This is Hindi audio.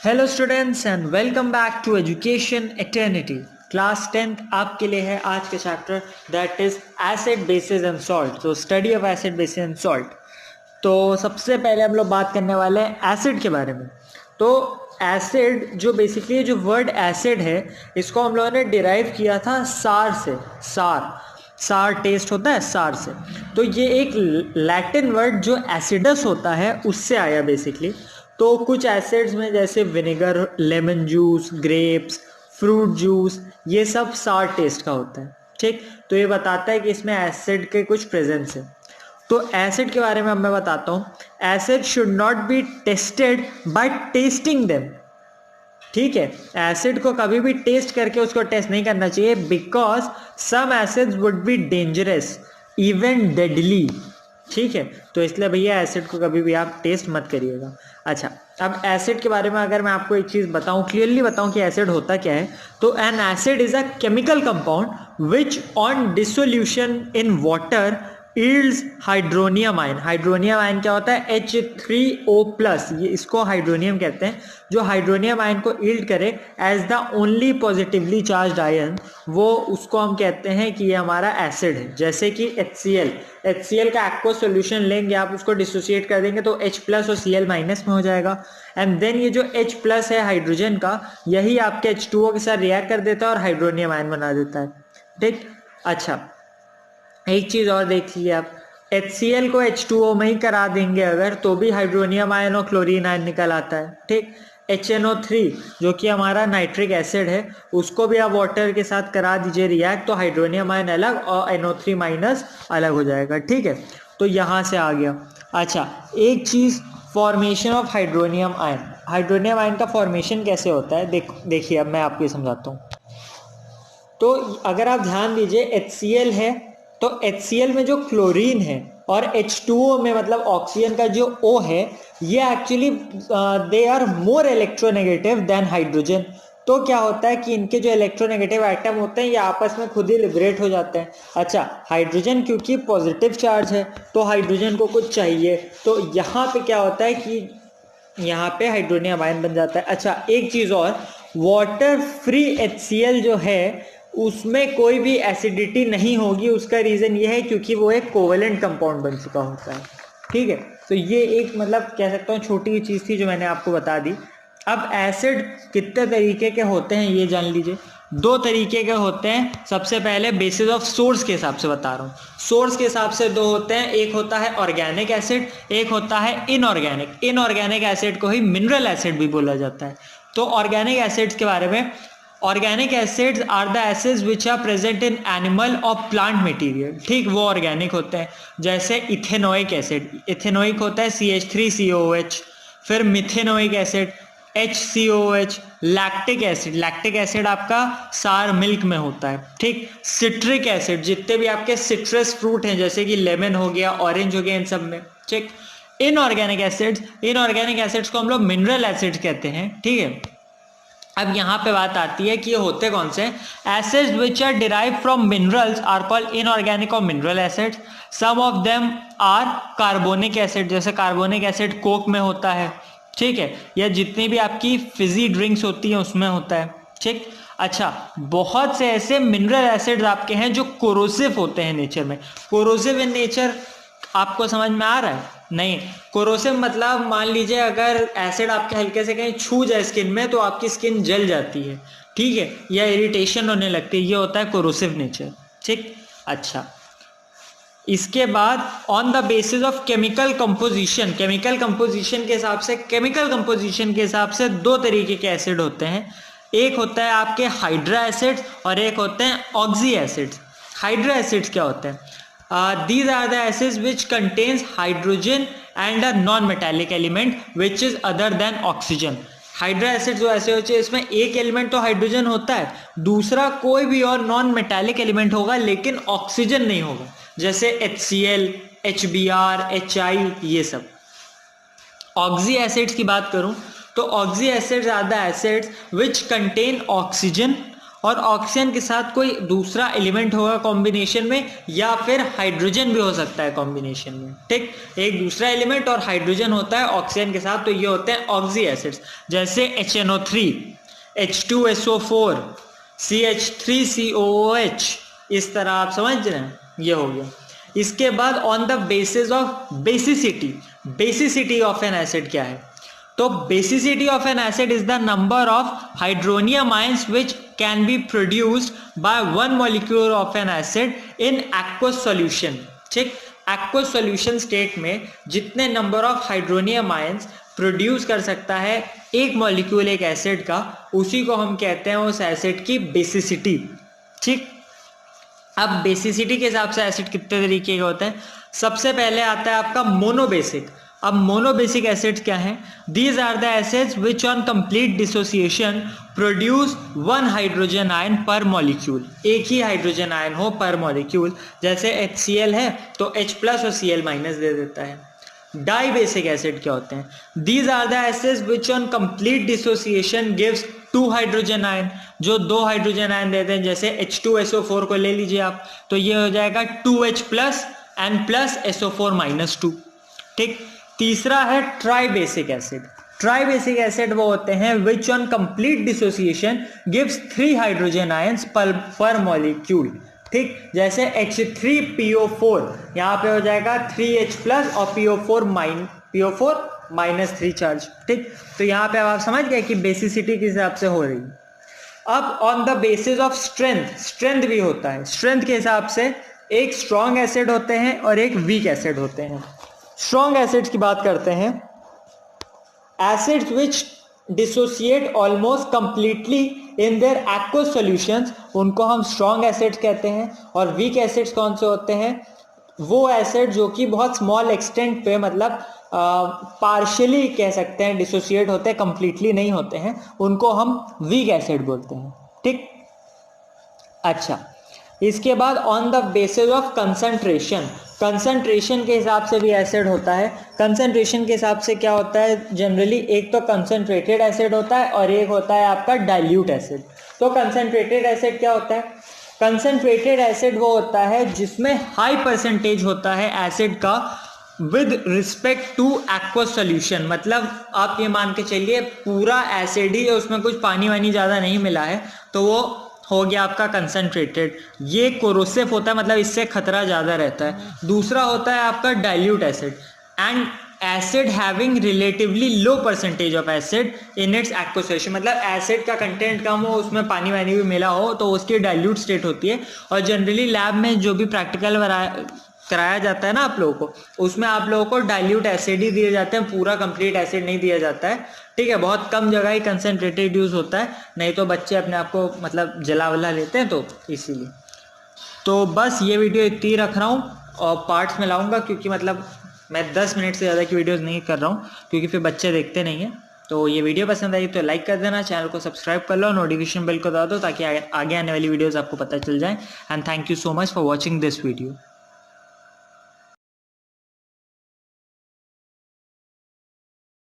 Hello students and welcome back to education eternity. Class 10th आपके लिए है आज के chapter that is acid bases and salt. तो study of acid bases and salt. तो सबसे पहले हम लोग बात करने वाले हैं एसिड के बारे में। तो एसिड जो बेसिकली जो वर्ड एसिड है इसको हम लोगों ने डिराइव किया था सार से। सार टेस्ट होता है सार से। तो ये एक लैटिन वर्ड जो एसिडस होता है उससे आया बेसिकली। तो कुछ एसिड्स में जैसे vinegar, lemon juice, grapes, fruit juice, ये सब सार टेस्ट का होता है। ठीक, तो ये बताता है कि इसमें एसिड के कुछ प्रेजेंस है। तो एसिड के बारे में अब मैं बताता हूँ। Acid should not be tested by testing them. ठीक है, एसिड को कभी भी टेस्ट करके उसको टेस्ट नहीं करना चाहिए, because some acids would be dangerous, even deadly. ठीक है, तो इसलिए भैया एसिड को कभी भी आप टेस्ट मत करिएगा। अच्छा, अब एसिड के बारे में अगर मैं आपको एक चीज़ बताऊं, क्लियरली बताऊं कि एसिड होता क्या है, तो N acid is a chemical compound which on dissolution in water yields hydronium ion. Hydronium ion क्या होता है? H3O+, ये इसको हाइड्रोनियम कहते हैं। जो हाइड्रोनियम आयन को यील्ड करे as the only positively charged ion, वो उसको हम कहते हैं कि ये हमारा एसिड है। जैसे कि HCl का एक्वस सॉल्यूशन लेंगे आप, उसको डिसोसिएट कर देंगे तो H+ और Cl- में हो जाएगा। एंड देन ये जो H+ है हाइड्रोजन का, यही आपके H2O के साथ रिएक्ट कर देता है और हाइड्रोनियम आयन बना देता है। ठीक, अच्छा एक चीज और देख लीजिए आप, HCl को H2O में ही करा देंगे अगर, तो भी हाइड्रोनियम आयन और क्लोरीन आयन निकल आता है। ठीक, HNO3 जो कि हमारा नाइट्रिक एसिड है, उसको भी आप वाटर के साथ करा दीजिए रिएक्ट, तो हाइड्रोनियम आयन अलग और NO3- अलग हो जाएगा। ठीक है, तो यहाँ से आ गया। अच्छा, एक चीज, formation of hydronium ion. Hydronium ion का फॉर्मेशन कैसे होता है देखिए अब मैं आपको समझाता हूँ। तो अगर आप ध्यान दीजिए, HCl है तो HCl में जो क्लोरीन है और H2O में मतलब ऑक्सीजन का जो O है, ये actually they are more electronegative than hydrogen. तो क्या होता है कि इनके जो इलेक्ट्रोनेगेटिव एटम होते हैं ये आपस में खुद ही लिबरेट हो जाते हैं। अच्छा, हाइड्रोजन क्योंकि पॉजिटिव चार्ज है तो हाइड्रोजन को कुछ चाहिए, तो यहाँ पे क्या होता है कि यहाँ पे हाइड्रोनियम आयन बन जाता है। अच्छा, एक चीज और, वाटर फ्री HCl जो है उसमें कोई भी एसिडिटी नहीं होगी। उसका रीजन ये है क्योंकि वो एक कोवेलेंट कंपाउंड बन चुका होता है। ठीक है, तो ये एक मतलब कह सकता हूँ छोटी चीज थी जो मैंने आपको बता दी। अब एसिड कितने तरीके के होते हैं ये जान लीजिए। दो तरीके के होते हैं। सबसे पहले बेसिस ऑफ सोर्स के हिसाब से बता रहा हूँ। सोर्स के हिसाब से दो होते हैं, एक होता है ऑर्गेनिक एसिड, एक होता है इनऑर्गेनिक। इनऑर्गेनिक एसिड को ही मिनरल एसिड भी बोला जाता है। तो ऑर्गेनिक एसिड्स के बारे में, organic acids are the acids which are present in animal और प्लांट मटेरियल। ठीक, वो ऑर्गेनिक होते हैं। जैसे इथेनोइक एसिड, इथेनोइक होता है CH3COOH। फिर methanoic acid HCOH। Lactic acid, lactic acid आपका सार मिल्क में होता है। ठीक, सिट्रिक एसिड, जितने भी आपके सिट्रस फ्रूट हैं जैसे कि लेमन हो गया, ऑरेंज हो गया, इन सब में। ठीक, इनऑर्गेनिक एसिड्स को हम लोग मिनरल एसिड्स कहते हैं। ठीक है, अब यहाँ पे बात आती है कि ये होते कौन से? Acids which are derive from minerals are called inorganic और mineral acids. Some of them are carbonic acid, जैसे कार्बोनिक एसिड कोक में होता है। ठीक है, या जितनी भी आपकी फिजी ड्रिंक्स होती हैं उसमें होता है। ठीक, अच्छा, बहुत से ऐसे मिनरल एसिड्स आपके हैं जो कोरोसिव होते हैं नेचर में। कोरोसिव इन नेचर आपको समझ में आ रहा है? नहीं, कोरोसिव मतलब मान लीजिए अगर एसिड आपके हल्के से कहीं छू जाए स्किन में तो आपकी स्किन जल जाती है। ठीक है, या इरिटेशन होने लगती है, ये होता है कोरोसिव नेचर। ठीक, अच्छा, इसके बाद on the basis of chemical composition, chemical composition के हिसाब से दो तरीके के एसिड होते हैं। एक होता है आपके हाइड्रा एसिड और एक होते हैं ऑक्सी एसिड्स। हाइड्रा एसिड्स क्या होते हैं? These are the acids which contains hydrogen and a non-metallic element which is other than oxygen. Hydra acid जो ऐसे होते हैं इसमें एक एलिमेंट तो हाइड्रोजन होता है, दूसरा कोई भी और नॉन मेटालिक एलिमेंट होगा लेकिन ऑक्सीजन नहीं होगा, जैसे HCl, HBr, HI, ये सब। ऑक्सी एसिड्स की बात करूं तो oxy acids are the acids which contain oxygen और ऑक्सीजन के साथ कोई दूसरा एलिमेंट होगा कॉम्बिनेशन में, या फिर हाइड्रोजन भी हो सकता है कॉम्बिनेशन में। ठीक, एक दूसरा एलिमेंट और हाइड्रोजन होता है ऑक्सीजन के साथ, तो ये होते हैं ऑक्सी एसिड्स, जैसे HNO3, H2SO4, CH3COOH, इस तरह आप समझ रहे हैं, ये हो गया। इसके बाद on the basis of basicity, basicity of N acid क्या है? तो basicity of N acid is the number of hydronium ions which can be produced by one molecule of N acid in aqueous solution. ठीक, एक्वस सॉल्यूशन स्टेट में जितने number of hydronium ions produce कर सकता है एक मॉलिक्यूल एक एसिड का, उसी को हम कहते हैं उस एसिड की बेसिसिटी। ठीक, अब बेसिसिटी के हिसाब से एसिड कितने तरीके के होते हैं? सबसे पहले आता है आपका मोनोबेसिक। अब मोनोबेसिक एसिड्स क्या हैं? These are the acids which on complete dissociation produce one hydrogen ion per molecule, एक ही हाइड्रोजन आयन हो पर मॉलिक्यूल। जैसे HCl है तो H+ और Cl- दे देता है। डाइबेसिक एसिड क्या होते हैं? These are the acids which on complete dissociation gives two hydrogen ion, जो दो हाइड्रोजन आयन देते हैं। जैसे H2SO4 को ले लीजिए आप, तो ये हो जाएगा 2H+ and plus SO4-2। ठीक, तीसरा है ट्राइबेसिक एसिड। ट्राइबेसिक एसिड वो होते हैं which on complete dissociation gives 3 hydrogen ions per molecule. ठीक, जैसे H3PO4, यहाँ पे हो जाएगा 3H+ और PO4-3 चार्ज। ठीक, तो यहाँ पे अब आप समझ गए कि बेसिसिटी किस हिसाब से हो रही है। अब on the basis of strength, strength भी होता है। स्ट्रेंथ के हिसाब से एक स्ट्रॉन्ग एसिड होते हैं और एक वीक एसिड होते हैं। स्ट्रॉन्ग एसिड्स की बात करते हैं, acids which dissociate almost completely in their aqueous solutions, उनको हम स्ट्रॉन्ग एसिड्स कहते हैं। और वीक एसिड्स कौन से होते हैं? वो एसिड जो कि बहुत स्मॉल एक्सटेंट पे, मतलब पार्शियली कह सकते हैं डिसोसिएट होते हैं, कंप्लीटली नहीं होते हैं, उनको हम वीक एसिड बोलते हैं। ठीक, अच्छा, इसके बाद on the basis of concentration, concentration के हिसाब से भी एसिड होता है। कंसंट्रेशन के हिसाब से क्या होता है? जनरली एक तो कंसंट्रेटेड एसिड होता है और एक होता है आपका डाइल्यूट एसिड। तो कंसंट्रेटेड एसिड क्या होता है? कंसंट्रेटेड एसिड वो होता है जिसमें हाई परसेंटेज होता है एसिड का with respect two aqueous solution. मतलब आप ये मान के चलिए पूरा एसिड ही है, उसमें कुछ पानी वानी ज़्यादा नहीं मिला है, तो वो हो गया आपका कंसंट्रेटेड। ये कोरोसिव होता है, मतलब इससे खतरा ज़्यादा रहता है। दूसरा होता है आपका dilute acid, and acid having relatively low percentage of acid in its aqueous solution. मतलब एसिड का कंटेंट कम हो, उसमें पानी वानी भी मिला हो, तो उसकी डाइल्यूट स्टेट होती है। और जनरली लैब में जो भी प्रैक्टिकल कराया जाता है ना आप लोगों को, उसमें आप लोगों को डाइल्यूट एसिड ही दिए जाते हैं, पूरा कंप्लीट एसिड नहीं दिया जाता है। ठीक है, बहुत कम जगह ही कंसंट्रेटेड यूज होता है, नहीं तो बच्चे अपने आप को मतलब जला वला लेते हैं, तो इसीलिए। तो बस ये वीडियो इतनी ही रख रहा हूँ और पार्ट्स में लाऊंगा, क्योंकि मतलब मैं 10 मिनट से ज़्यादा की वीडियोज़ नहीं कर रहा हूँ, क्योंकि फिर बच्चे देखते नहीं हैं। तो ये वीडियो पसंद आई तो लाइक कर देना, चैनल को सब्सक्राइब कर लो, नोटिफिकेशन बेल को दबा दो ताकि आगे आने वाली वीडियोज़ आपको पता चल जाए। And thank you so much for watching this video.